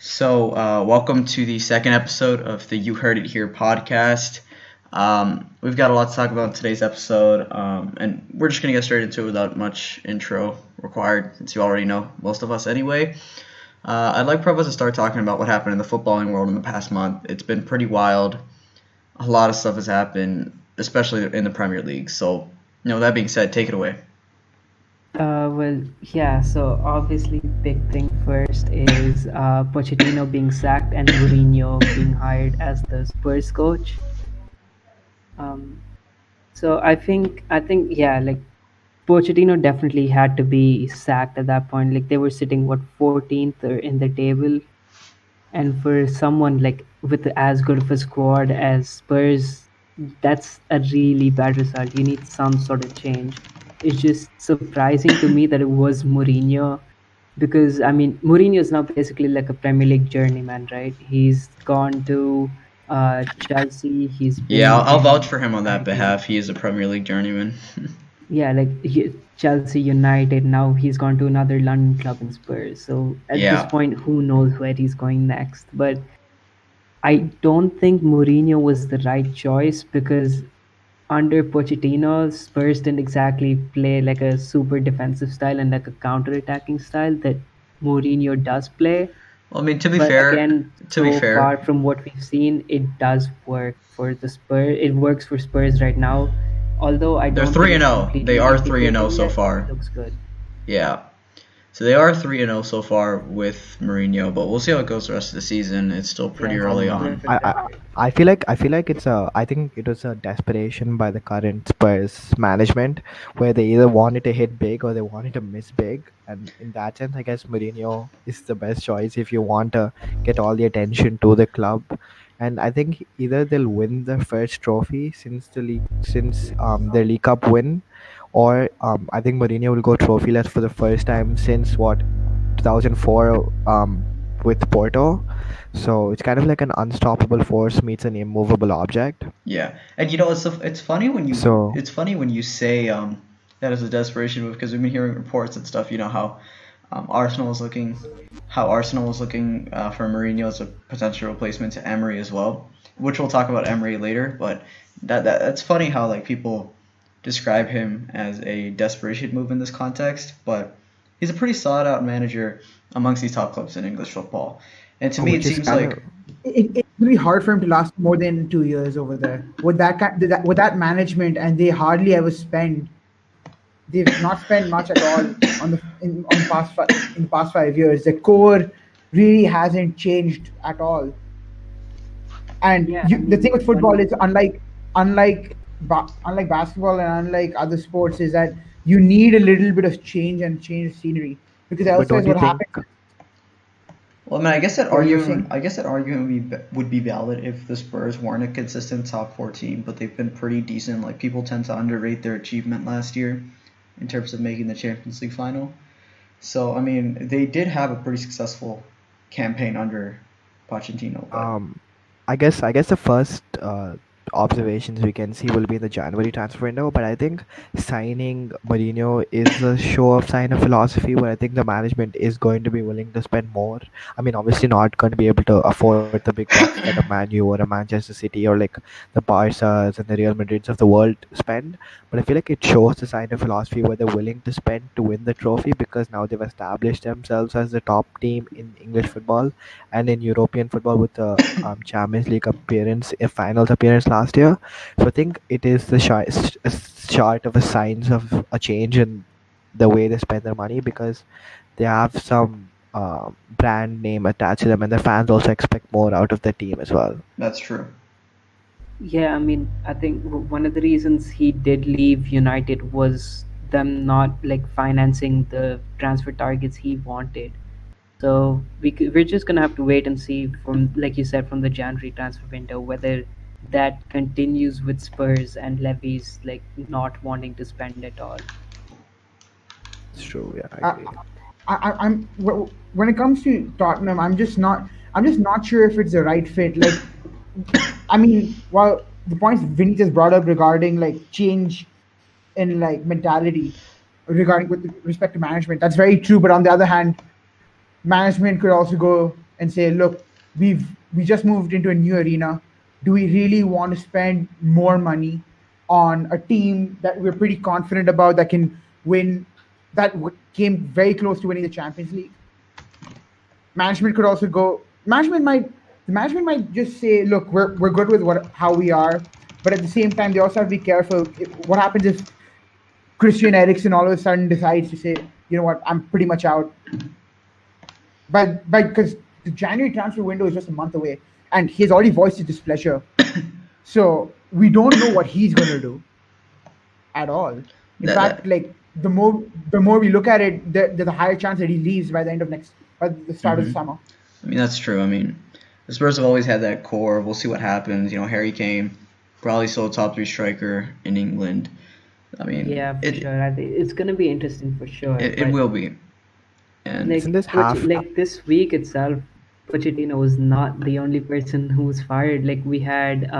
Welcome to the second episode of the You Heard It Here podcast. We've got a lot to talk about in today's episode, and we're just going to get straight into it without much intro required, since you already know most of us anyway. I'd like Prabha to start talking about what happened in the footballing world in the past month. It's been pretty wild. A lot of stuff has happened, especially in the Premier League. That being said, take it away. So obviously, big thing first is Pochettino being sacked and Mourinho being hired as the Spurs coach. Um, so I think Pochettino definitely had to be sacked at that point. Like they were sitting 14th in the table, and for someone like with as good of a squad as Spurs, that's a really bad result. You need some sort of change. It's just surprising to me that it was Mourinho because I mean Mourinho is now basically like a Premier League journeyman, right? He's gone to Chelsea. He's Yeah, been I'll vouch in for him on that United. behalf. He is a Premier League journeyman. Yeah, Chelsea United. Now he's gone to another London club in Spurs. So at this Yeah. point, who knows where he's going next? But I don't think Mourinho was the right choice because under Pochettino, Spurs didn't exactly play like a super defensive style and like a counter-attacking style that Mourinho does play. Well, I mean, But again, to be so fair, far from what we've seen, it does work for the Spurs. It works for Spurs right now. Although I they're don't think three and it's zero. They completely are 3-0 integrated so yet, it far. looks good. Yeah. So they are 3-0 so far with Mourinho, but we'll see how it goes the rest of the season. It's still pretty Yeah, early same on. here, I, I definitely. I feel like I think it was a desperation by the current Spurs management where they either wanted to hit big or they wanted to miss big, and in that sense I guess Mourinho is the best choice if you want to get all the attention to the club. And I think either they'll win the first trophy since their League Cup win, or I think Mourinho will go trophyless for the first time since what 2004 with Porto. So it's kind of like an unstoppable force meets an immovable object. Yeah, and So it's funny when you say that is a desperation move because we've been hearing reports and stuff. You know how Arsenal is looking, for Mourinho as a potential replacement to Emery as well, which we'll talk about Emery later. But that's funny how like people describe him as a desperation move in this context, but he's a pretty sought out manager amongst these top clubs in English football. And to me, it which is seems kind like of It's going to be hard for him to last more than 2 years over there with with that management, and they hardly ever spend. They've not spent much at all on the in the past 5 years. The core really hasn't changed at all. And Yeah, I the thing mean, with football is unlike basketball and unlike other sports is that you need a little bit of change and change of scenery because but elsewise don't you what think happens. Well, I mean, Sorry, you're saying. I guess that argument would be valid if the Spurs weren't a consistent top four team, but they've been pretty decent. Like people tend to underrate their achievement last year in terms of making the Champions League final. So I mean, they did have a pretty successful campaign under Pochettino, but um I guess the first observations we can see will be in the January transfer window, but I think signing Mourinho is a show of sign of philosophy where I think the management is going to be willing to spend more. I mean, obviously not going to be able to afford the big bucks that a Man U or a Manchester City or like the Barca's and the Real Madrids of the world spend, but I feel like it shows the sign of philosophy where they're willing to spend to win the trophy because now they've established themselves as the top team in English football and in European football with the Champions League appearance, a finals appearance last year. So I think it is the chart of a signs of a change in the way they spend their money because they have some brand name attached to them, and the fans also expect more out of the team as well. that's true. yeah, I mean, I think one of the reasons he did leave United was them not like financing the transfer targets he wanted. So we're just gonna have to wait and see from, like you said, from the January transfer window whether that continues with Spurs and Levy's like not wanting to spend at all. It's true. Yeah, I I, agree. when it comes to Tottenham, I'm just not sure if it's the right fit. Like, I mean, while the points Vinny just brought up regarding like change in like mentality regarding with respect to management, that's very true. But on the other hand, management could also go. and say, look, we just moved into a new arena. Do we really want to spend more money on a team that we're pretty confident about that can win, came very close to winning the Champions League? Management could also go. Management might just say, look, we're good with what how we are, but at the same time, they also have to be careful. What happens if Christian Eriksen all of a sudden decides to say, you know what, I'm pretty much out, but because the January transfer window is just a month away, and he's already voiced his displeasure. So we don't know what he's going to do at all. In That fact, that. like the more we look at it, there's a higher chance that he leaves by the start of the hmm summer. I mean, that's true. I mean, the Spurs have always had that core. We'll see what happens. Harry Kane, probably still a top three striker in England. I mean, Yeah, for sure. I think it's gonna be interesting for sure. it But will be. And Isn't this half? Like this week itself, Pochettino was not the only person who was fired. Like we had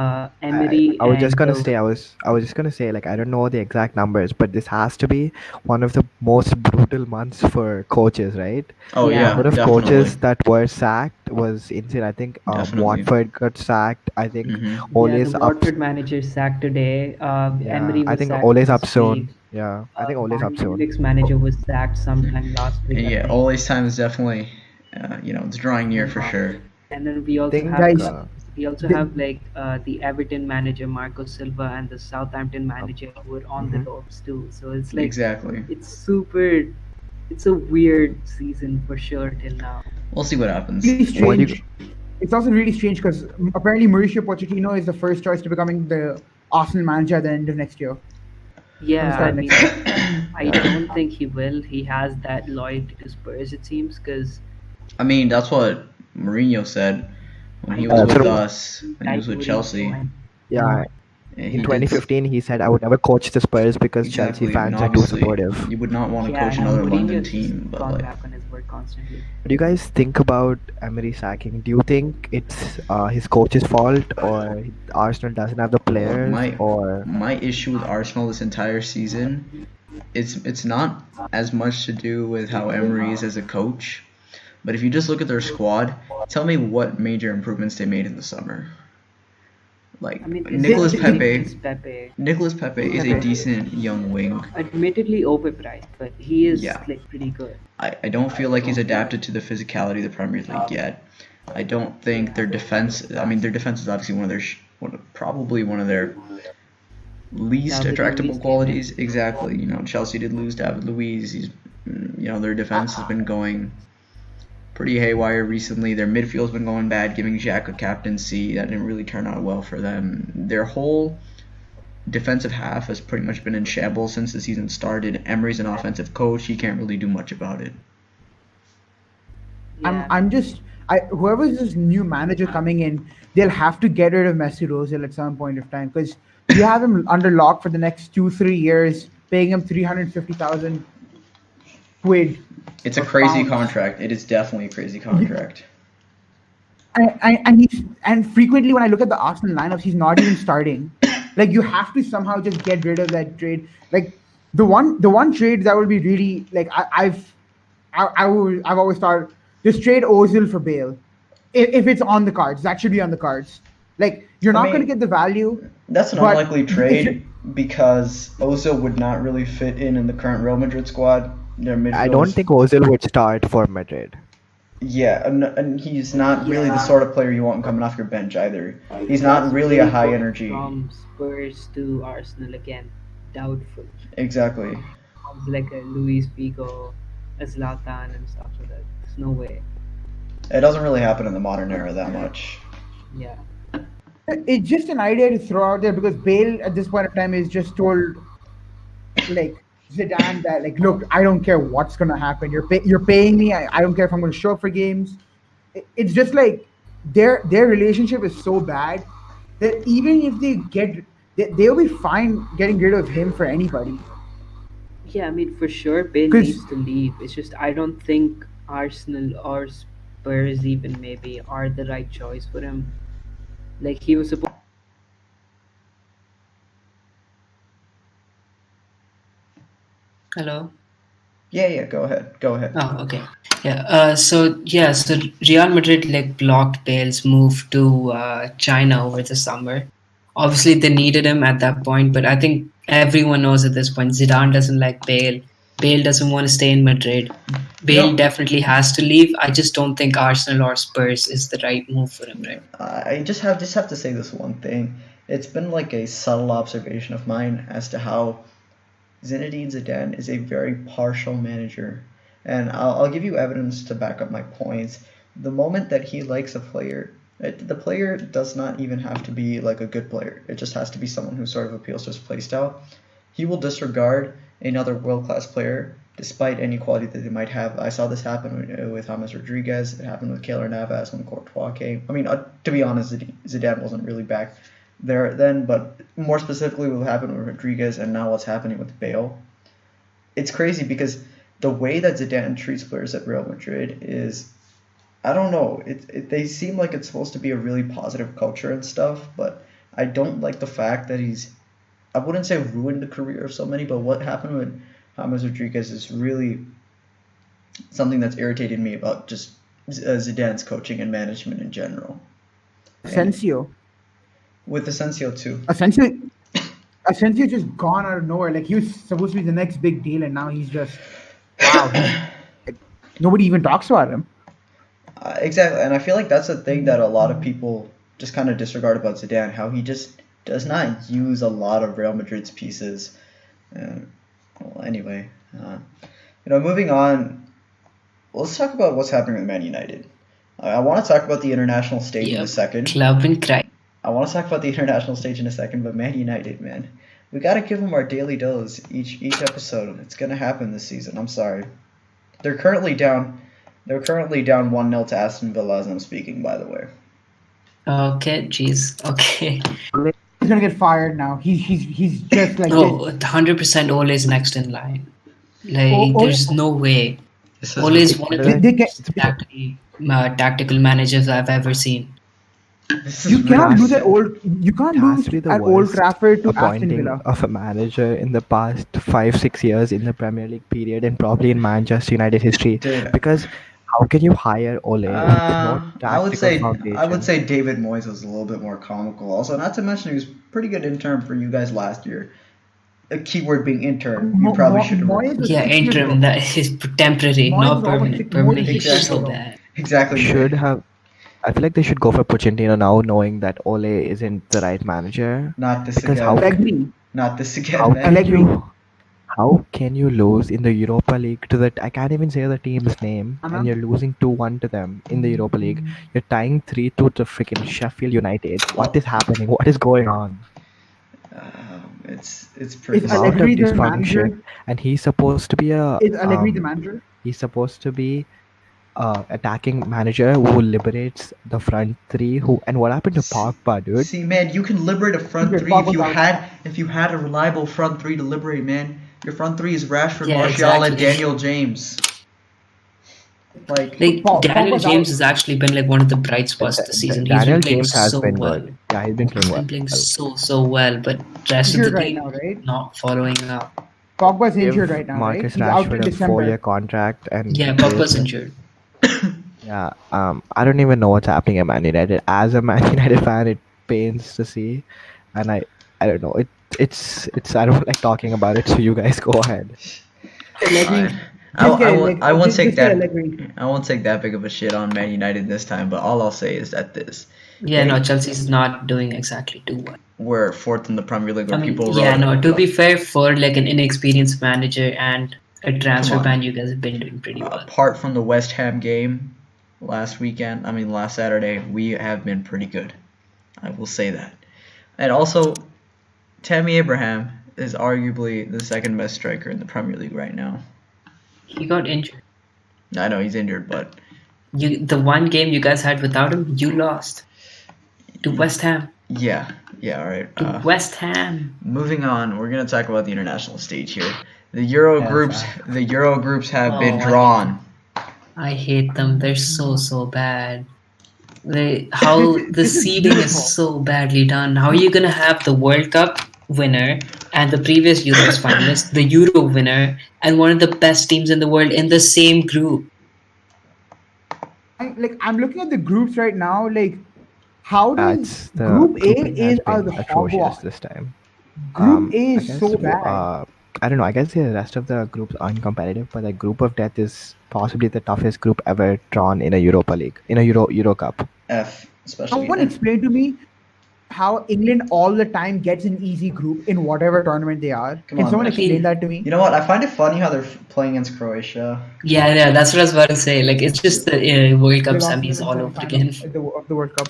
Emery I was just and gonna say I was just gonna say, like, I don't know the exact numbers, but this has to be one of the most brutal months for coaches, right? oh The yeah, number yeah, of definitely, coaches that were sacked was insane. I think definitely. Watford got sacked. I think hmm yeah. The Ole's up. Watford manager sacked today. Yeah, Emery I was think sacked Ole's up last week. soon. Yeah, I think Ole's up Bayern soon. Munich's manager was sacked sometime last week, And I yeah, think. Ole's time is definitely, it's drawing near And for sure. then we I also think have Guys, the, like the Everton manager Marco Silva and the Southampton manager who are on the mhm. ropes too. So it's like Exactly. it's super. It's a weird season for sure till now. We'll see what it's happens. really What do you? strange. It's also really strange because apparently Mauricio Pochettino is the first choice to becoming the Arsenal manager at the end of next year, from the Yeah, start I of next mean, year. I don't think he will. He has that loyalty to Spurs, it seems, because I mean, that's what Mourinho said when I he was That's told with what. him us, when he I was with Mourinho Chelsea. and Yeah, And in he did 2015 he said I would never coach the Spurs because Chelsea exactly. I mean, fans are too obviously, supportive. you would not want to yeah, coach no, another London Mourinho's just team, but gone like, back on his word constantly. What do you guys think about Emery sacking? Do you think it's his coach's fault, or Arsenal doesn't have the look, players, my or my issue with Arsenal this entire season, it's not as much to do with how Emery is as a coach, but if you just look at their squad, tell me what major improvements they made in the summer. I Like mean, they They, Nicholas started they, getting Pepe, this Pepe, Nicholas Pepe is a Pepe. decent young wing. admittedly overpriced, but he is Yeah, like pretty good. I don't feel like he's adapted to the physicality of the Premier League yet. I don't think Yeah, their defense. I mean, their defense is obviously probably one of their least David Luiz attractable came in. qualities. Exactly. Chelsea did lose David Luiz. Their defense has been going pretty haywire recently. Their midfield's been going bad, giving Jack a captaincy. That didn't really turn out well for them. Their whole defensive half has pretty much been in shambles since the season started. Emery's an offensive coach. He can't really do much about it. Yeah, I'm just whoever's this new manager coming in, they'll have to get rid of Messi Ozil at some point of time because you have him under lock for the next 2-3 years, paying him 350,000 quid It's a or crazy pounds. contract. It is definitely a crazy You, contract. and frequently when I look at the Arsenal lineups, he's not even starting. Like you have to somehow just get rid of that trade. Like the one trade that would be really like I've always thought just trade Ozil for Bale. If it's on the cards, that should be on the cards. Like you're I not going to mean, get the value, that's an but unlikely if you trade because Ozil would not really fit in the current Real Madrid squad. Their I midfield don't is think Ozil would start for Madrid. yeah, and he's not really the yeah. sort of player you want coming off your bench either. He's Yeah, not so really a maybe high going energy. from Spurs to Arsenal again, doubtful. Exactly. Sounds like a Luis Figo, a Zlatan, and stuff like that. There's no way. It doesn't really happen in the modern era that much. Yeah, it's just an idea to throw out there because Bale at this point of time is just told like Zidane that like, look, I don't care what's gonna happen. You're paying me. I don't care if I'm gonna show up for games. It's just like their relationship is so bad that even if they'll be fine getting rid of him for anybody. yeah. I mean, for sure, Bale Because needs to leave. It's just I don't think Arsenal or Spurs even maybe are the right choice for him. Like he was supposed. Hello. Yeah, go ahead. Oh, okay. So Real Madrid like blocked Bale's move to China over the summer. Obviously, they needed him at that point, but I think everyone knows at this point Zidane doesn't like Bale. Bale doesn't want to stay in Madrid. Bale definitely has to leave. I just don't think Arsenal or Spurs is the right move for him, right? I just have to say this one thing. It's been like a subtle observation of mine as to how Zinedine Zidane is a very partial manager, and I'll give you evidence to back up my points. The moment that he likes a player, the player does not even have to be like a good player. It just has to be someone who sort of appeals to his playstyle. He will disregard another world-class player despite any quality that they might have. I saw this happen with James Rodriguez. It happened with Keylor Navas when Courtois came. I mean, to be honest, Zidane wasn't really back there then, but more specifically what happened with Rodriguez and now what's happening with Bale. It's crazy because the way that Zidane treats players at Real Madrid is, I don't know, they seem like it's supposed to be a really positive culture and stuff, but I don't like the fact that I wouldn't say ruined the career of so many, but what happened with James Rodriguez is really something that's irritated me about just Zidane's coaching and management in general. Asensio. With Asensio too. Asensio just gone out of nowhere. Like he was supposed to be the next big deal, and now he's just wow. Nobody even talks about him. Exactly, and I feel like that's the thing that a lot of people just kind of disregard about Zidane, how he just does not use a lot of Real Madrid's pieces. Well, anyway, moving on, let's talk about what's happening with Man United. I want to talk about the international stage in a second. Club and cry. I want to talk about the international stage in a second, but Man United, man, we got to give them our daily dose each episode. It's gonna happen this season. I'm sorry. They're currently down 1-0 to Aston Villa as I'm speaking, by the way. Okay, jeez. Okay. He's gonna get fired now. He's just like 100% Ole is next in line. Like there's no way. Ole is one of the tactical managers I've ever seen. You can't lose at Old Trafford to Aston appointing Villa. of a manager in the past 5-6 years in the Premier League period and probably in Manchester United history. Dude. Because how can you hire Ole with no I would foundation? say David Moyes was a little bit more comical. Also, not to mention he was pretty good intern for you guys last year. A keyword being intern. You probably should have. Yeah, interim. That is temporary, not permanent. Permanent is so bad. Exactly. I feel like they should go for Pochettino now, knowing that Ole isn't the right manager. Not this Because again. How can you lose in the Europa League to I can't even say the team's name, and you're losing 2-1 to them in the Europa League. You're tying 3-2 to freaking Sheffield United. What is happening? What is going on? It's pretty. Is Allegri the manager? And he's supposed to be Is Allegri the manager? He's supposed to be attacking manager who liberates the front three. And what happened to Pogba, dude? See, man, you can liberate a front three if you had a reliable front three to liberate, man. Your front three is Rashford, Martial, and Daniel James. Daniel James has actually been like one of the bright spots this season. Daniel James has been good. Yeah, he's been playing well. He's been playing so well, but rest of the team not following up. Pogba's injured right now, Marcus right? He's out till Rashford a December. 4-year contract, and Pogba's injured. Yeah, I don't even know what's happening at Man United. As a Man United fan, it pains to see, and I don't know. It's I don't like talking about it. So you guys go ahead. I won't take that big of a shit on Man United this time, but all I'll say is that Chelsea's not doing exactly too well. We're fourth in the Premier League. To be fair, for like an inexperienced manager and a transfer ban, you guys have been doing pretty well. Apart from the West Ham game last Saturday, we have been pretty good. I will say that. And also, Tammy Abraham is arguably the second best striker in the Premier League right now. He got injured. I know he's injured, but the one game you guys had without him, you lost to West Ham. Yeah, all right. To West Ham. Moving on, we're gonna talk about the international stage here. The Euro groups have been drawn. I hate them. They're so bad. The seeding is so badly done. How are you gonna have the World Cup winner and the previous Euros finalist, the Euro winner, and one of the best teams in the world in the same group. I'm looking at the groups right now. Like, how does It's the Group A grouping has is been the atrocious hogwash. this time. Group A I is guess so bad. I don't know. I guess the rest of the groups are uncompetitive, but the group of death is possibly the toughest group ever drawn in a Europa League, in a Euro Cup. F, especially. Someone explain to me how England all the time gets an easy group in whatever tournament they are. Come Can on, someone man. explain that to me? You know what? I find it funny how they're playing against Croatia. Yeah, that's what I was about to say. Like, it's just the World Cup They lost in semis the all over semi-final again. of the World Cup.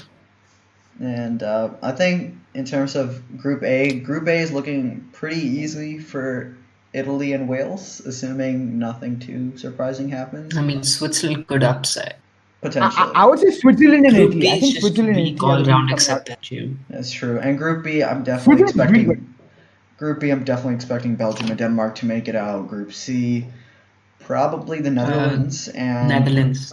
And I think in terms of Group A is looking pretty easy for Italy and Wales, assuming nothing too surprising happens. I mean, Switzerland could upset. Potentially. I would say Switzerland and Group Italy. B I is think just Switzerland and weak Italy are all the teams round coming out. except Belgium. That's true. And Group B, I'm definitely expecting Belgium and Denmark to make it out. Group C, probably the Netherlands and Netherlands.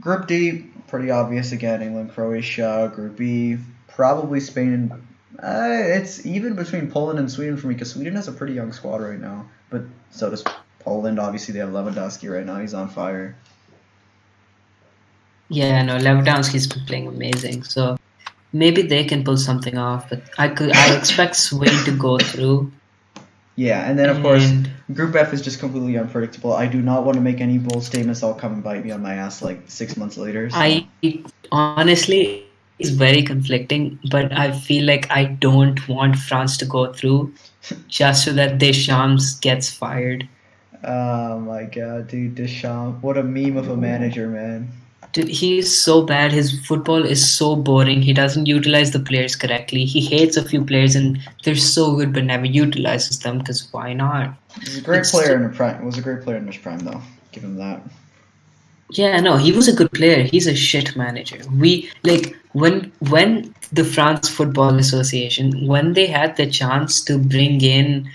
Group D, pretty obvious again. England, Croatia. Group E, probably Spain and it's even between Poland and Sweden for me because Sweden has a pretty young squad right now, but so does Poland. Obviously, they have Lewandowski right now. He's on fire. Yeah, no, Lewandowski's been playing amazing. So maybe they can pull something off. But I expect Sweden to go through. Yeah, and then of course, Group F is just completely unpredictable. I do not want to make any bold statements. I'll come and bite me on my ass like 6 months later. So. I honestly, it's very conflicting, but I feel like I don't want France to go through just so that Deschamps gets fired. Oh my god, dude, Deschamps. What a meme of a manager, man. Dude, he's so bad. His football is so boring. He doesn't utilize the players correctly. He hates a few players and they're so good but never utilizes them because why not? He's a great player in the prime. Was a great player in his prime though. Give him that. Yeah, no, he was a good player. He's a shit manager. We like when the France Football Association, when they had the chance to bring in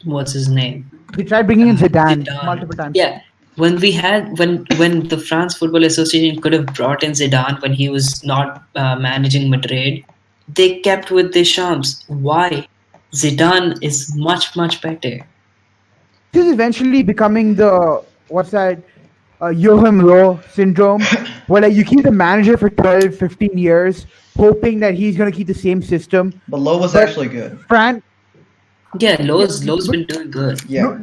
what's his name? They tried bringing in Zidane multiple times. Yeah. When the France Football Association could have brought in Zidane when he was not managing Madrid, they kept with Deschamps. Why? Zidane is much better. This is eventually becoming the Joachim Low syndrome, where like you keep the manager for 12, 15 years, hoping that he's gonna keep the same system. But Low was actually good. Yeah, Low's been doing good. Yeah.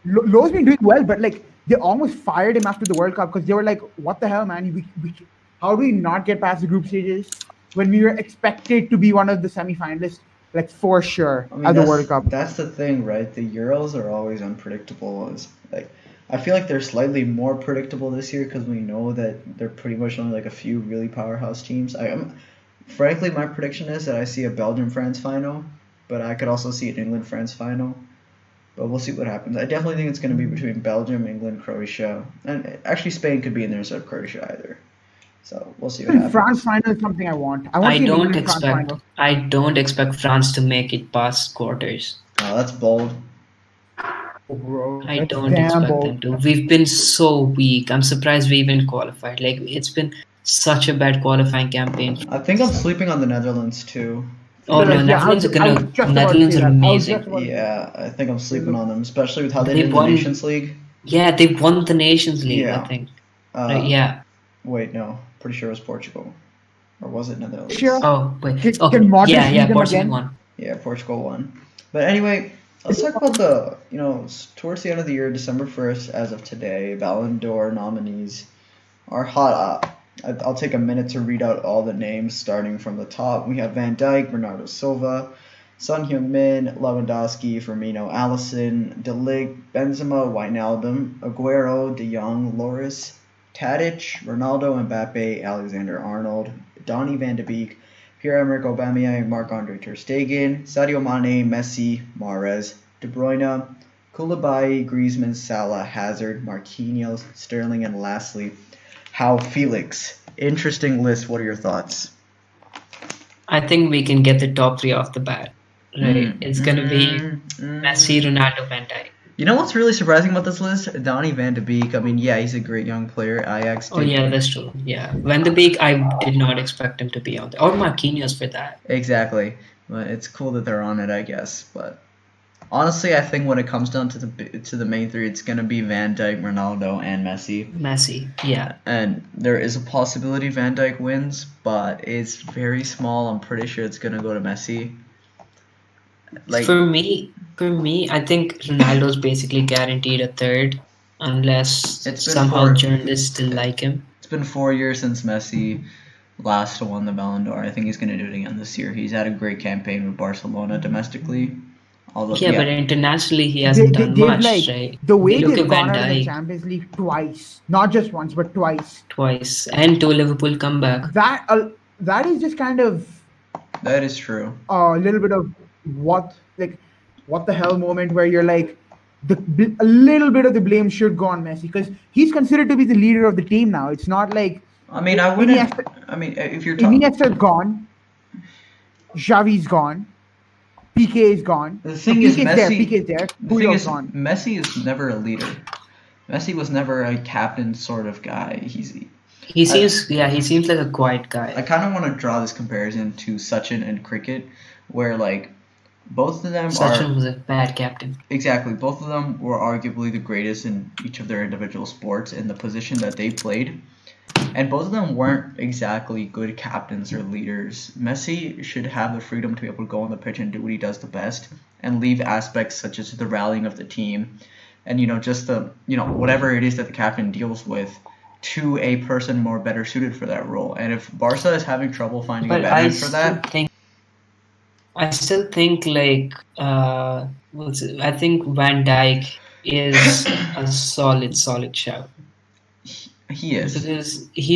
Low's been doing well, but like they almost fired him after the World Cup because they were like, "What the hell, man? How do we not get past the group stages when we were expected to be one of the semi-finalists, like for sure, at the World Cup?" That's the thing, right? The Euros are always unpredictable. It's like I feel like they're slightly more predictable this year because we know that they're pretty much only like a few really powerhouse teams. Frankly, my prediction is that I see a Belgium-France final, but I could also see an England-France final. But we'll see what happens. I definitely think it's going to be between Belgium, England, Croatia, and actually Spain could be in there instead of Croatia either. So we'll see what happens. France final is something I want. I don't expect France to make it past quarters. Oh, that's bold. Oh, bro, I don't expect them to. We've been so weak. I'm surprised we even qualified. Like it's been such a bad qualifying campaign. I think I'm sleeping on the Netherlands too. Oh no, Netherlands are amazing. Yeah, I think I'm sleeping on them, especially with how they did in the Nations League. Yeah, they won the Nations League, I think. Yeah. Wait, no. Pretty sure it was Portugal. Or was it Netherlands? Sure. Oh, wait. Yeah, Portugal won. Yeah, Portugal won. But anyway, let's talk about towards the end of the year, December 1st, as of today, Ballon d'Or nominees are hot. I'll take a minute to read out all the names starting from the top. We have Van Dijk, Bernardo Silva, Son Heung-min, Lewandowski, Firmino, Alisson, De Ligt, Benzema, Wijnaldum, Aguero, De Jong, Loris, Tadic, Ronaldo, Mbappe, Alexander-Arnold, Donny van de Beek, Pierre-Emerick Aubameyang, Marc-Andre ter Stegen, Sadio Mane, Messi, Mahrez, De Bruyne, Koulibaly, Griezmann, Salah, Hazard, Marquinhos, Sterling, and lastly, João Felix. Interesting list. What are your thoughts? I think we can get the top three off the bat. Right? It's going to be Messi, Ronaldo, Van Dijk. You know what's really surprising about this list? Donny van de Beek. I mean, yeah, he's a great young player. Ajax Oh did. yeah, that's true. Yeah, Van de Beek, I did not expect him to be on there, or Marquinhos for that. Exactly. But it's cool that they're on it, I guess. But honestly, I think when it comes down to the main three, it's gonna be Van Dijk, Ronaldo, and Messi. Messi, yeah. And there is a possibility Van Dijk wins, but it's very small. I'm pretty sure it's gonna go to Messi. Like, For me, I think Ronaldo's basically guaranteed a third, unless It's been somehow four- journalists still like him. it's been 4 years since Messi last won the Ballon d'Or. I think he's gonna do it again this year. He's had a great campaign with Barcelona domestically. Although, Yeah, but internationally he hasn't done they've much, like right? the way They look they've at gone Van out of the Dijk Champions League twice, not just once but twice. twice, and to Liverpool comeback. That is just kind of that is true. a little bit of what the hell moment where you're like a little bit of the blame should go on Messi because he's considered to be the leader of the team now. It's not like I mean, I wouldn't. I mean, if you're talking, Iniesta's gone, Xavi's gone, PK is gone. the thing is, PK's there. Messi. PK's there. The thing Puyol's is, gone. Messi is never a leader. Messi was never a captain sort of guy. He seems like a quiet I guy. kind of want to draw this comparison to Sachin and cricket, where like both of them Sachin are was a bad captain. exactly both of them were arguably the greatest in each of their individual sports in the position that they played, and both of them weren't exactly good captains or leaders. Messi should have the freedom to be able to go on the pitch and do what he does the best, and leave aspects such as the rallying of the team, and just the whatever it is that the captain deals with, to a person more better suited for that role. And if Barca is having trouble finding a But veteran for that, I still think like I think Van Dijk is a solid shout he is. because he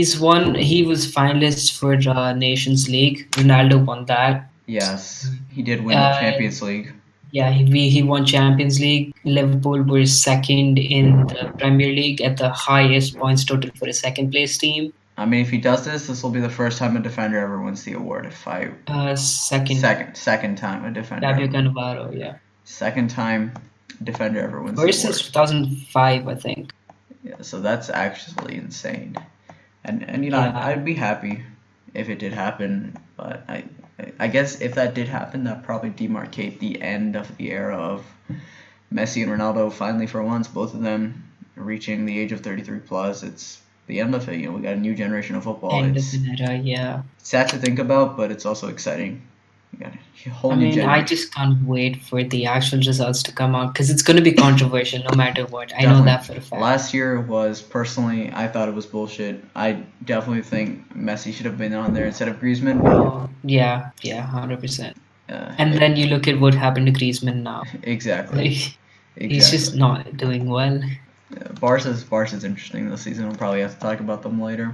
was finalist for Nations League. Ronaldo won that. Yes, he did win the Champions League. Yeah, he won Champions League. Liverpool were second in the Premier League at the highest points total for a second place team. I mean, if he does this will be the first time a defender ever wins the award. Second time a defender. Fabio Cannavaro, yeah. Second time defender ever wins First the since award. 2005, I think. Yeah, so that's actually insane. And Yeah. I'd be happy if it did happen, but I guess if that did happen, that probably demarcate the end of the era of Messi and Ronaldo. Finally, for once, both of them reaching the age of 33 plus. It's the end of it. We got a new generation of football. End of It's an era, yeah. sad to think about, but it's also exciting. We got a whole I new mean, I generation. just can't wait for the actual results to come out because it's going to be controversial no matter what. I know Definitely. that for a fact. Last year was personally, I thought it was bullshit. I definitely think Messi should have been on there instead of Griezmann. Oh, yeah, 100%. And then you look at what happened to Griezmann now. Exactly. Like, he's just not doing well. Barca's interesting this season. We'll probably have to talk about them later.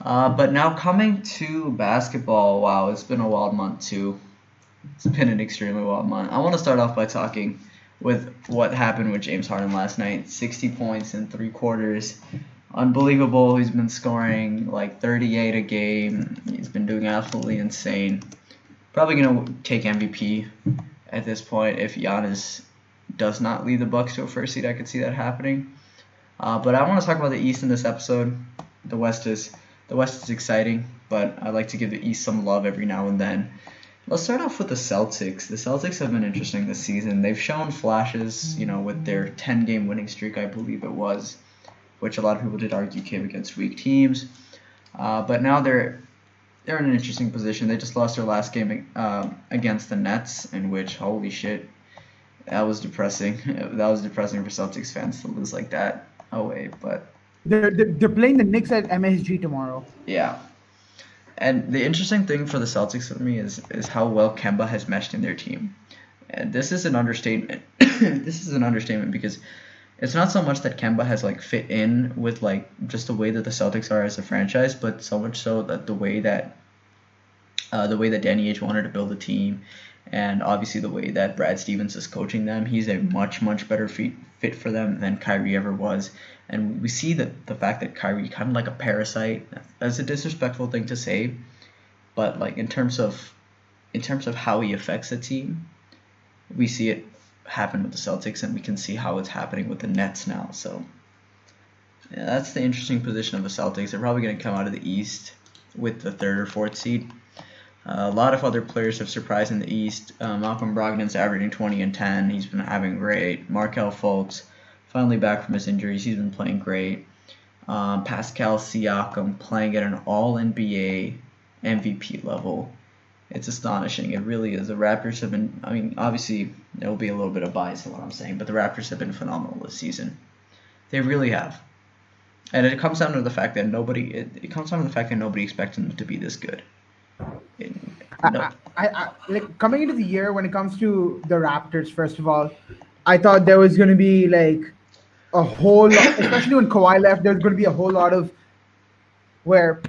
But now coming to basketball, wow, it's been a wild month too. It's been an extremely wild month. I want to start off by talking with what happened with James Harden last night. 60 points in 3 quarters. Unbelievable. He's been scoring like 38 a game. He's been doing absolutely insane. Probably going to take MVP at this point if Giannis does not lead the Bucks to a first seed. I could see that happening. But I want to talk about the East in this episode. The West is exciting, but I like to give the East some love every now and then. Let's start off with the Celtics. The Celtics have been interesting this season. They've shown flashes, with their 10-game winning streak, I believe it was, which a lot of people did argue came against weak teams. But now they're in an interesting position. They just lost their last game against the Nets, in which, holy shit, that was depressing. That was depressing for Celtics fans to lose like that away. But They're playing the Knicks at MSG tomorrow. yeah. And the interesting thing for the Celtics for me is how well Kemba has meshed in their team. And this is an understatement. This is an understatement because it's not so much that Kemba has fit in with just the way that the Celtics are as a franchise, but so much so that the way that Danny Ainge wanted to build a team, and obviously the way that Brad Stevens is coaching them, he's a much better fit for them than Kyrie ever was. And we see that the fact that Kyrie kind of like a parasite. That's a disrespectful thing to say, but in terms of how he affects the team, we see it happened with the Celtics, and we can see how it's happening with the Nets now. So yeah, that's the interesting position of the Celtics. They're probably going to come out of the East with the third or fourth seed. A lot of other players have surprised in the East. Malcolm Brogdon's averaging 20 and 10. He's been having great. Markelle Fultz, finally back from his injuries. He's been playing great. Pascal Siakam playing at an All-NBA MVP level. It's astonishing. It really is. The Raptors have been, I mean, obviously, there will be a little bit of bias in what I'm saying, but the Raptors have been phenomenal this season. They really have. And it comes down to the fact that it comes down to the fact that nobody expected them to be this good. No. Like coming into the year when it comes to the Raptors, first of all, I thought there was going to be like a whole lot, especially when Kawhi left, there's going to be where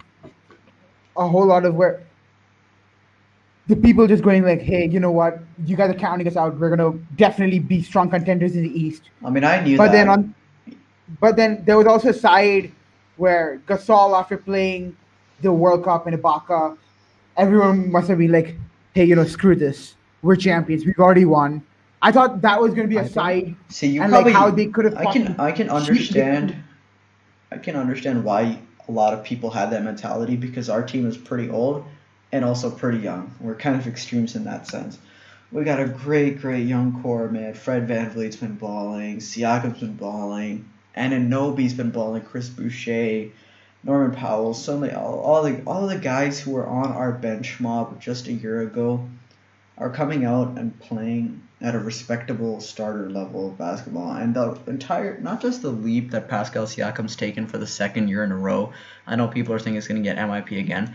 a whole lot of where the people just going like, hey, you know what? You guys are counting us out. We're going to definitely be strong contenders in the East. I mean, I knew But that. then but then there was also a side where Gasol, after playing the World Cup in Ibaka, everyone must have been like, hey, screw this. We're champions. We've already won. I thought that was going to be a I think side, See, you and probably. like how they could have. I can understand. I can understand why a lot of people had that mentality because our team is pretty old and also pretty young. We're kind of extremes in that sense. We got a great young core, man. Fred VanVleet's been balling. Siakam's been balling. Anunoby's been balling. Chris Boucher, Norman Powell. So many, all the guys who were on our bench mob just a year ago are coming out and playing at a respectable starter level of basketball. And the entire, not just the leap that Pascal Siakam's taken for the second year in a row. I know people are thinking he's going to get MIP again.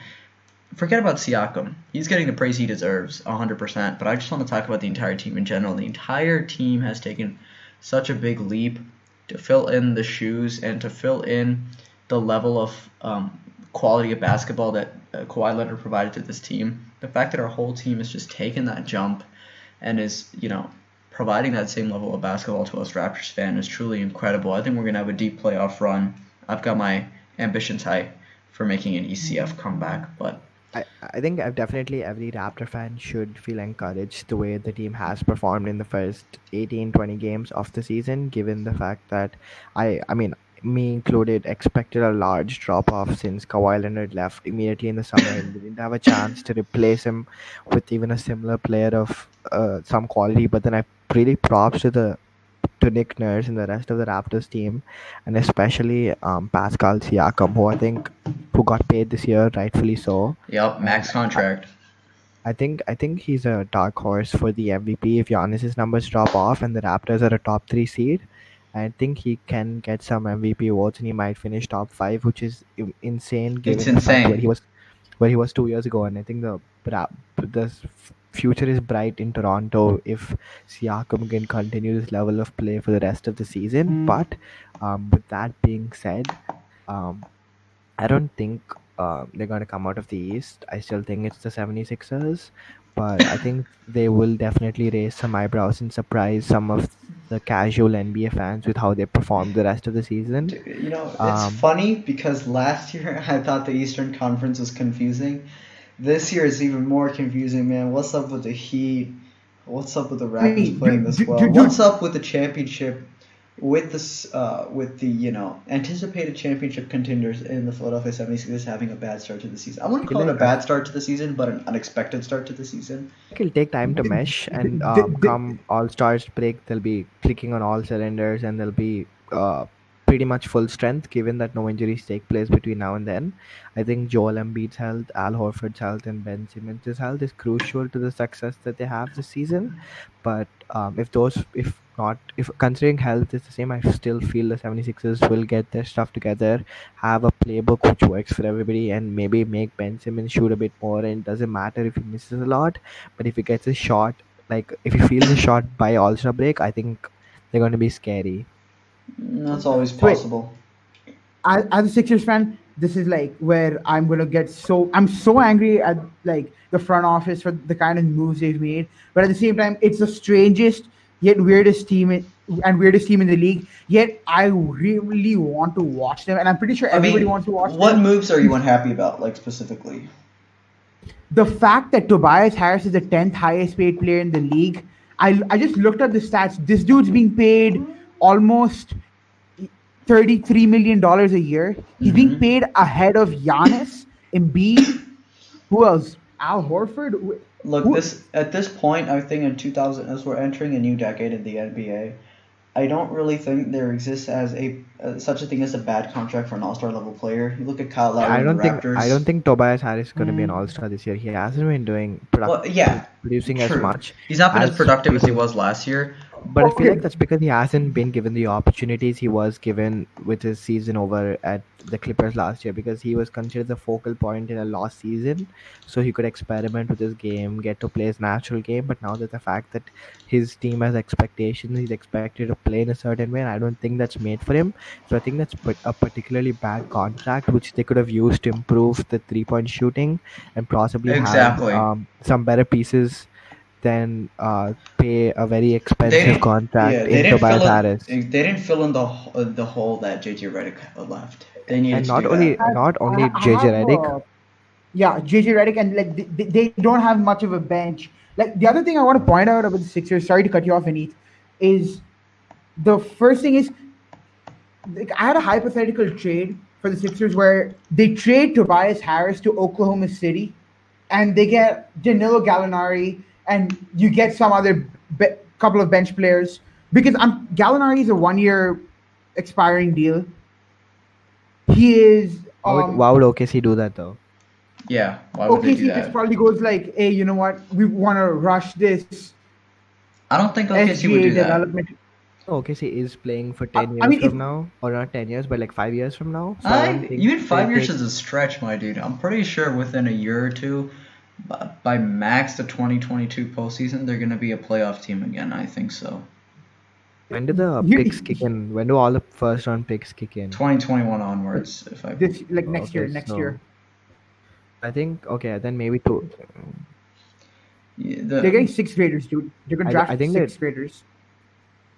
Forget about Siakam. He's getting the praise he deserves 100%. But I just want to talk about the entire team in general. The entire team has taken such a big leap to fill in the shoes and to fill in the level of quality of basketball that Kawhi Leonard provided to this team. The fact that our whole team has just taken that jump and is, providing that same level of basketball to us Raptors fan is truly incredible. I think we're going to have a deep playoff run. I've got my ambitions high for making an ECF comeback, but I think definitely every Raptor fan should feel encouraged the way the team has performed in the first 18-20 games of the season, given the fact that I mean, me included, expected a large drop off since Kawhi Leonard left immediately in the summer and we didn't have a chance to replace him with even a similar player of some quality. But then I really props to Nick Nurse and the rest of the Raptors team, and especially Pascal Siakam, who got paid this year, rightfully so. yep, And max contract. I think he's a dark horse for the MVP. If Giannis's numbers drop off and the Raptors are a top three seed, I think he can get some MVP votes and he might finish top five, which is insane It's given the fact insane. where he was 2 years ago. And I think the future is bright in Toronto if Siakam can continue this level of play for the rest of the season. But with that being said, um, I don't think they're going to come out of the East. I still think it's the 76ers, but I think they will definitely raise some eyebrows and surprise some of the casual NBA fans with how they perform the rest of the season. It's Um, funny because last year I thought the Eastern Conference was confusing. This year is even more confusing, man. What's up with the Heat? What's up with the I Raptors mean, playing this well? What's up with the championship? With with the anticipated championship contenders in the Philadelphia 76ers having a bad start to the season. I wouldn't call it a bad start to the season, but an unexpected start to the season. it'll take time to mesh, and come All Stars break, they'll be clicking on all cylinders, and they'll be pretty much full strength. Given that no injuries take place between now and then, I think Joel Embiid's health, Al Horford's health, and Ben Simmons' health is crucial to the success that they have this season. But if considering health is the same, I still feel the 76ers will get their stuff together, have a playbook which works for everybody, and maybe make Ben Simmons shoot a bit more. And it doesn't matter if he misses a lot, but if he gets a shot, like if he feels a shot by All-Star break, I think they're going to be scary. That's always so wait, possible. as a Sixers fan, this is like where I'm so angry at like the front office for the kind of moves they've made. But at the same time, it's the strangest yet weirdest team in the league. Yet I really want to watch them, and I'm pretty sure I everybody mean, wants to watch what them. moves are you unhappy about, like specifically? The fact that Tobias Harris is the 10th highest paid player in the league, I just looked at the stats. This dude's being paid almost $33 million a year. He's being Hmm. paid ahead of Giannis, Embiid. Who else? Al Horford. Look, Who? this at this point, I think in 2000, as we're entering a new decade in the NBA, I don't really think there exists as a such a thing as a bad contract for an all-star level player. You look at Kyle Yeah, Lowry on the I Raptors. don't think Tobias Harris is going to be an Mm, all-star this year. He hasn't been doing Well, yeah, producing as true. much He's not been as as productive as he people. was last year. But I feel like okay. that's because he hasn't been given the opportunities he was given with his season over at the Clippers last year, because he was considered the focal point in a lost season. So he could experiment with his game, get to play his natural game. But now that the fact that his team has expectations, he's expected to play in a certain way, and I don't think that's made for him. So I think that's a particularly bad contract, which they could have used to improve the 3-point shooting and possibly have Exactly. some better pieces than pay a very They expensive didn't. Yeah, contract they in didn't Tobias fill in. Harris. They didn't fill in the hole that JJ Redick left. They needed And to do that. not only I JJ have Redick. yeah, JJ Redick, and like they don't have much of a bench. Like the other thing I want to point out about the Sixers, sorry to cut you off, Anit, is the first thing is, like, I had a hypothetical trade for the Sixers where they trade Tobias Harris to Oklahoma City, and they get Danilo Gallinari, and you get some other couple of bench players, because Gallinari is a 1 year expiring deal. He is Why would OKC do that though? Yeah, why would they do OKC just that? probably goes like, hey, you know what? We want to rush this I don't think OKC would SGA do that. development. No, OKC is playing for I, 10 I years mean, if from now, or not 10 years, but like 5 years from now. So I don't I think even they 5 years take. is a stretch, my dude. I'm pretty sure within a year or two, by max the 2022 postseason, they're gonna be a playoff team again. I think so. When do the picks kick you, in? When do all the first round picks kick in? 2021 onwards, if I. this like Okay, next so year, I think okay, then maybe two. Yeah, they're getting sixth graders, dude. They're gonna I draft think that sixth graders.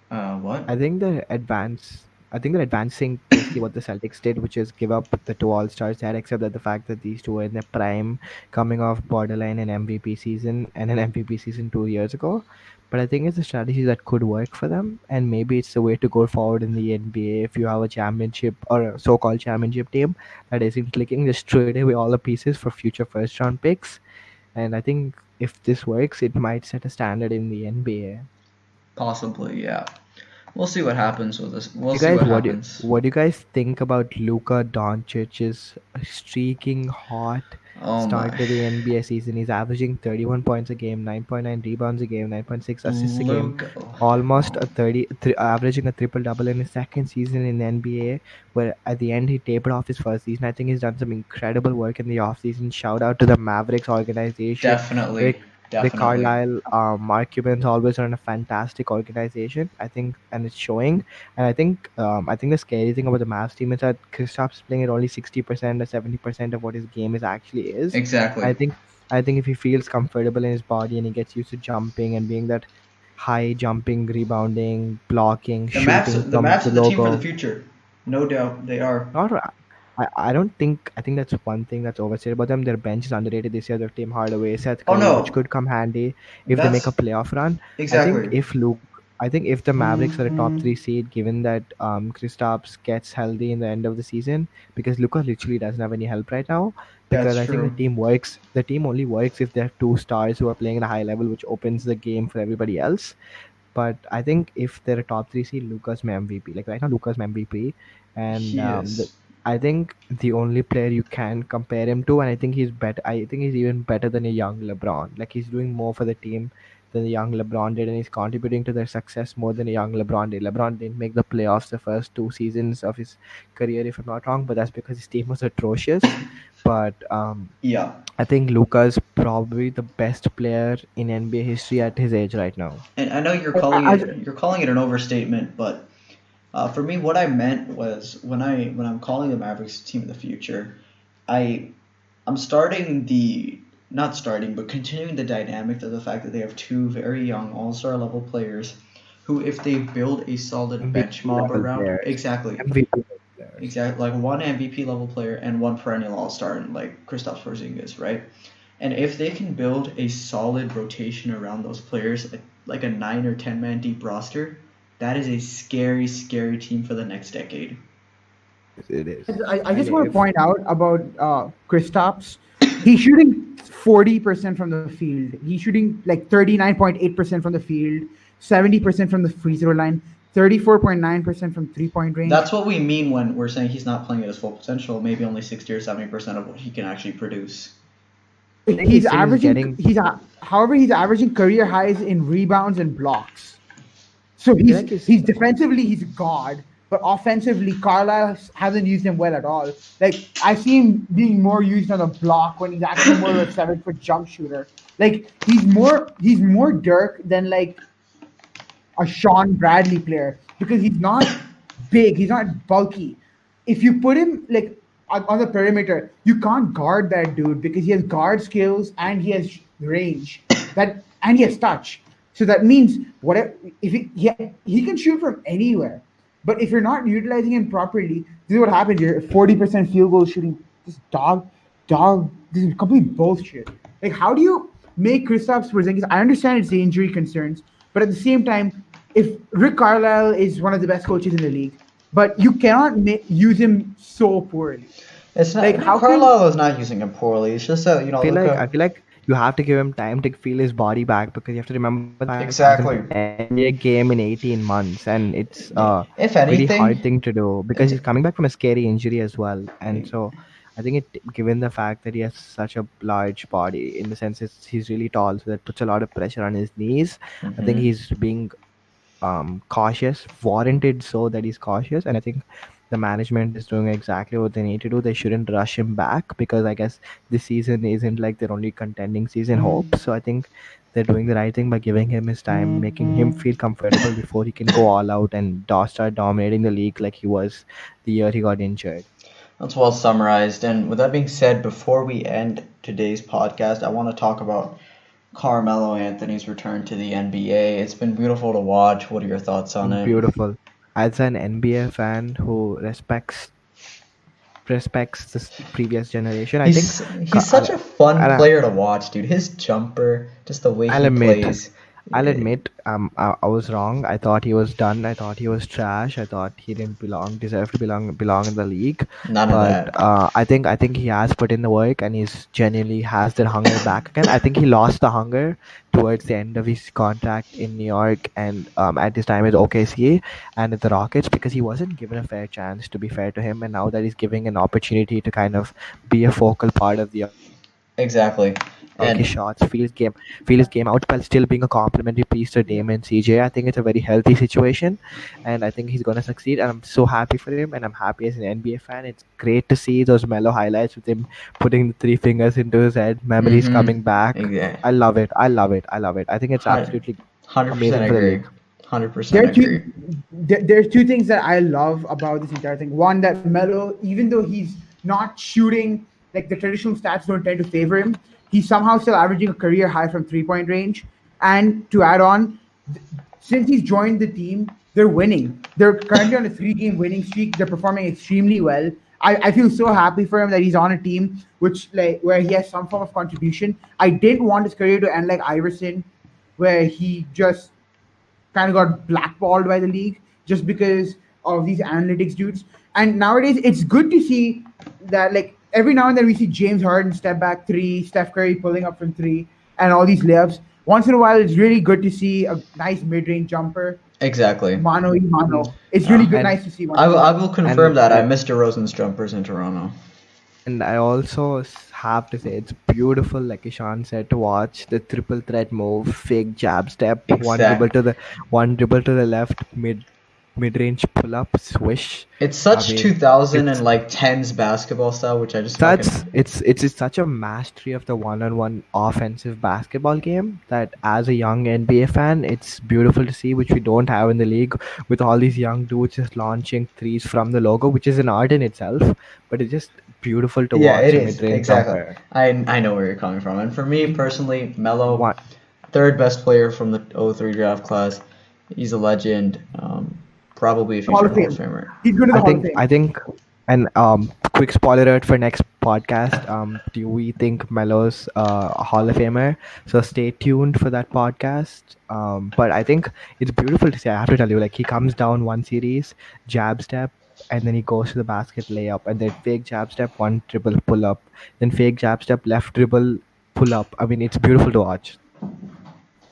what? I think the advance. I think they're advancing basically what the Celtics did, which is give up the two All Stars there, except that the fact that these two were in their prime, coming off borderline an MVP season and an MVP season 2 years ago. But I think it's a strategy that could work for them, and maybe it's the way to go forward in the NBA. If you have a championship or a so-called championship team that isn't clicking, just trade away all the pieces for future first-round picks. And I think if this works, it might set a standard in the NBA. Possibly, yeah. We'll see what happens with this. We'll You see guys, what happens. what do you guys think about Luka Doncic's streaking hot Oh start my. to the NBA season? He's averaging 31 points a game, 9.9 rebounds a game, 9.6 assists a game, Luke. almost averaging a triple double in his second season in the NBA. Where at the end he tapered off his first season. I think he's done some incredible work in the offseason. Shout out to the Mavericks organization. Definitely. Rick Rick Definitely. Carlisle, Mark Cuban's always run a fantastic organization. I think, and it's showing. And I think the scary thing about the Mavs team is that Kristaps is playing at only 60% or 70% of what his game is actually is. Exactly. I think I think if he feels comfortable in his body and he gets used to jumping and being that high jumping, rebounding, blocking, shooting The from Mavs the are the team for the logo. future. No doubt they are. Not I don't think I think that's one thing that's overstated about them. Their bench is underrated this year. Their Tim Hardaway, Seth Oh Curry, which no. could come handy if they make a That's playoff run. exactly. I think if the Mavericks are a top three seed, given that Kristaps gets healthy in the end of the season, because Luka literally doesn't have any help right now. Because That's I think the true. team works. The team only works if they have two stars who are playing at a high level, which opens the game for everybody else. But I think if they're a top three seed, Luca's my MVP. Like right now, Luca's my MVP, and He is. I think the only player you can compare him to, and I think he's better. I think he's even better than a young LeBron. Like he's doing more for the team than the young LeBron did, and he's contributing to their success more than a young LeBron did. LeBron didn't make the playoffs the first two seasons of his career, if I'm not wrong, but that's because his team was atrocious. But Yeah. I think Luca's probably the best player in NBA history at his age right now. And I know I, you're calling it an overstatement, but for me, what I meant was when I'm calling the Mavericks team of the future, I I'm starting the not starting, but continuing the dynamic of the fact that they have two very young all-star level players who, if they build a solid bench MVP mob level around, players. exactly, MVP level players. exactly, like one MVP level player and one perennial all-star, like Kristaps Porzingis, right? And if they can build a solid rotation around those players, like a 9 or 10 man deep roster, that is a scary, scary team for the next decade. It is. I And just want to if point out about Kristaps. He's shooting 40% from the field. He's shooting like 39.8% from the field, 70% from the free throw line, 34.9% from 3 point That's range. what we mean when we're saying he's not playing at his full potential. Maybe only 60 or 70% of what he can actually produce. I think he He's still is averaging getting. however he's averaging career highs in rebounds and blocks. So I feel like he's he's defensively he's god, but offensively Carlisle hasn't used him well at all. Like I see him being more used on the block when he's actually more of a 7 foot jump shooter. Like he's more Dirk than like a Sean Bradley player because he's not big, he's not bulky. If you put him like on the perimeter, you can't guard that dude because he has guard skills and he has range and he has touch. So that means whatever if he can shoot from anywhere. But if you're not utilizing him properly, this is what happens. You're 40% field goal shooting. This dog. This is complete bullshit. Like, how do you make Kristaps Porzingis? I understand it's the injury concerns, but at the same time, if Rick Carlisle is one of the best coaches in the league, but you cannot use him so poorly. It's not. Like, I mean, how can Carlisle is not using him poorly. It's just that I feel like you have to give him time to feel his body back because you have to remember the fact he hasn't exactly. played an NBA game in 18 months, and it's a If really hard anything, thing to do because ex- he's coming back from a scary injury as well. And so I think given the fact that he has such a large body, in the sense he's really tall, so that puts a lot of pressure on his knees. I think Mhm. he's being cautious, warranted so that he's cautious. And I think the management is doing exactly what they need to do. They shouldn't rush him back because I guess this season isn't like their only contending season hope. So I think they're doing the right thing by giving him his time, making him feel comfortable before he can go all out and start dominating the league like he was the year he got injured. That's well summarized. And with that being said, before we end today's podcast, I want to talk about Carmelo Anthony's return to the NBA. It's been beautiful to watch. What are your thoughts on it? Beautiful. As an NBA fan who respects this previous generation, I think He's such a fun I'll, player to watch, dude. His jumper, just the way I'll he admit, plays. I was wrong. I thought he was done. I thought he was trash. I thought he didn't deserve to belong in the league. None of But that. I think he has put in the work and he's genuinely has that hunger back again. I think he lost the hunger towards the end of his contract in New York and at this time with OKC and at the Rockets because he wasn't given a fair chance, to be fair to him. And now that he's giving an opportunity to kind of be a focal part of the Exactly. his And shots, feel his game out while still being a complimentary piece to Dame and CJ. I think it's a very healthy situation, and I think he's gonna succeed. And I'm so happy for him, and I'm happy as an NBA fan. It's great to see those mellow highlights with him putting the three fingers into his head, memories coming back. exactly. I love it. I love it. I love it. I think it's absolutely 100% amazing for the agree. league. 100% There are agree. there's two things that I love about this entire thing. One, that Melo, even though he's not shooting, like the traditional stats don't tend to favor him, he's somehow still averaging a career high from 3 point range. And to add on, since he's joined the team, they're winning. They're currently on a 3 game winning streak. They're performing extremely well. I feel so happy for him that he's on a team which like where he has some form of contribution. I didn't want his career to end like Iverson, where he just kind of got blackballed by the league just because of these analytics dudes. And nowadays, it's good to see that like every now and then we see James Harden step back three, Steph Curry pulling up from three, and all these layups. Once in a while, it's really good to see a nice mid-range jumper, Exactly. mano y mano. It's really Uh, good, And nice to see once in a I while. will confirm and that I I missed DeRozan's jumpers in Toronto. And I also have to say it's beautiful, like Ishan said, to watch the triple threat move, fake jab step, Exact. one dribble to the left, mid range pull up, swish. It's I such mean, 2000 it's and like tens basketball style, which I just such fucking. it's such a mastery of the one-on-one offensive basketball game that as a young NBA fan, it's beautiful to see, which we don't have in the league with all these young dudes just launching threes from the logo, which is an art in itself, but it's just beautiful to Yeah, it watch a is mid-range exactly. jumper. I know where you're coming from, and for me personally, Melo, What third best player from the '03 draft class. He's a legend. Probably a Hall future of Hall of Fame. Famer. He's good to the I Hall of think Fame. I think And quick spoiler alert for next podcast. Do we think Melo's a Hall of Famer? So stay tuned for that podcast. But I think it's beautiful to see. I have to tell you, like he comes down one series, jab step, and then he goes to the basket layup, and then fake jab step, one dribble pull up, then fake jab step, left dribble pull up. I mean, it's beautiful to watch.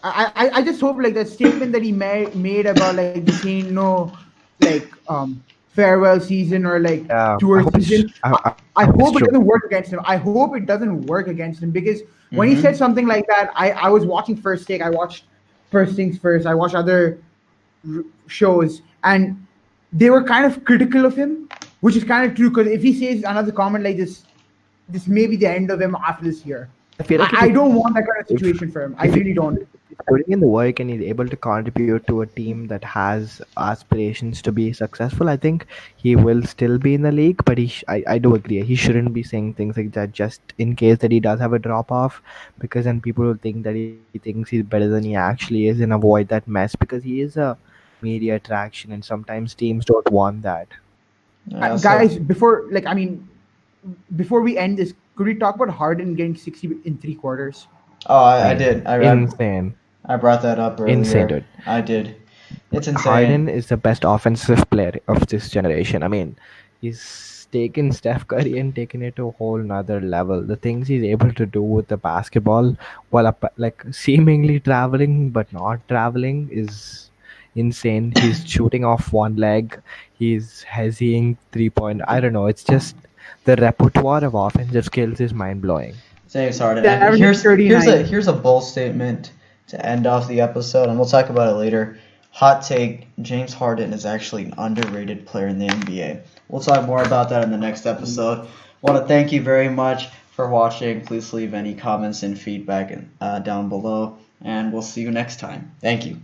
I just hope like that statement that he made about like this ain't no like farewell season or like Yeah, tour season. I I hope it's hope it true. doesn't work against him. I hope it doesn't work against him because when he said Mm-hmm. something like that, I was watching First Take. I watched First Things First. I watched other shows, and they were kind of critical of him, which is kind of true. Because if he says another comment like this may be the end of him after this year. I feel like I don't want that kind of if situation for him. I if he really don't. he's putting in the work and he's able to contribute to a team that has aspirations to be successful, I think he will still be in the league. But I do agree he shouldn't be saying things like that just in case that he does have a drop off, because then people will think that he thinks he's better than he actually is and avoid that mess, because he is a media attraction and sometimes teams don't want that. Yeah, so Guys, before we end this, could we talk about Harden getting 60 in 3 quarters? oh, I I mean, did. insane, I brought that up insane, earlier. dude. I did. It's Harden insane. is the best offensive player of this generation. I mean, he's taken Steph Curry and taken it to a whole nother level. The things he's able to do with the basketball while like seemingly traveling but not traveling is insane. He's shooting off one leg. He's hezzying 3 point. I don't know. It's just the repertoire of offensive skills is mind blowing. James Harden. He's And averaging here's 39. a bold statement to end off the episode, and we'll talk about it later. Hot take: James Harden is actually an underrated player in the NBA. We'll talk more about that in the next episode. Want to thank you very much for watching. Please leave any comments and feedback down below, and we'll see you next time. Thank you.